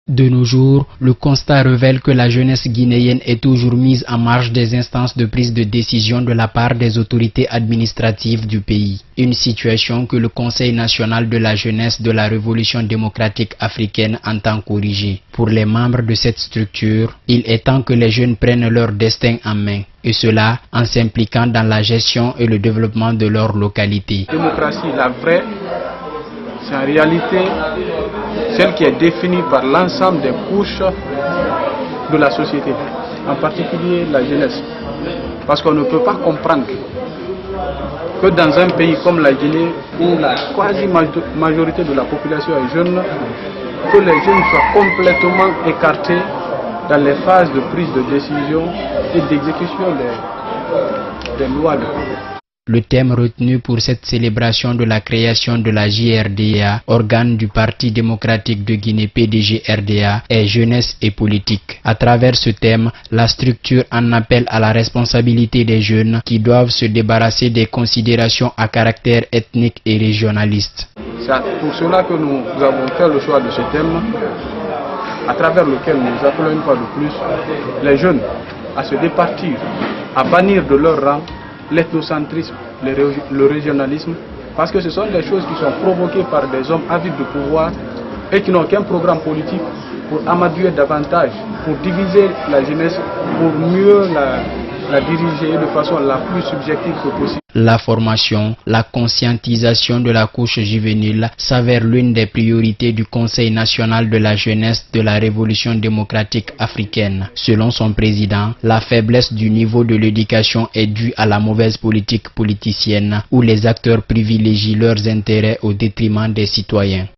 De nos jours, le constat révèle que la jeunesse guinéenne est toujours mise en marge des instances de prise de décision de la part des autorités administratives du pays. Une situation que le Conseil national de la jeunesse de la Révolution démocratique africaine entend corriger. Pour les membres de cette structure, il est temps que les jeunes prennent leur destin en main, et cela en s'impliquant dans la gestion et le développement de leur localité. La démocratie, la vraie, c'est en réalité celle qui est définie par l'ensemble des couches de la société, en particulier la jeunesse. Parce qu'on ne peut pas comprendre que dans un pays comme la Guinée, où la quasi-majorité de la population est jeune, que les jeunes soient complètement écartés dans les phases de prise de décision et d'exécution des lois. Le thème retenu pour cette célébration de la création de la JRDA, organe du Parti démocratique de Guinée PDG-RDA, est jeunesse et politique. À travers ce thème, la structure en appelle à la responsabilité des jeunes qui doivent se débarrasser des considérations à caractère ethnique et régionaliste. C'est pour cela que nous avons fait le choix de ce thème, à travers lequel nous appelons une fois de plus les jeunes à se départir, à bannir de leur rang l'ethnocentrisme, le régionalisme, parce que ce sont des choses qui sont provoquées par des hommes avides de pouvoir et qui n'ont qu'un programme politique pour amadouer davantage, pour diviser la jeunesse, pour mieux la diriger de façon la plus subjective que possible. La formation, la conscientisation de la couche juvénile s'avère l'une des priorités du Conseil national de la jeunesse de la Révolution démocratique africaine. Selon son président, la faiblesse du niveau de l'éducation est due à la mauvaise politique politicienne où les acteurs privilégient leurs intérêts au détriment des citoyens.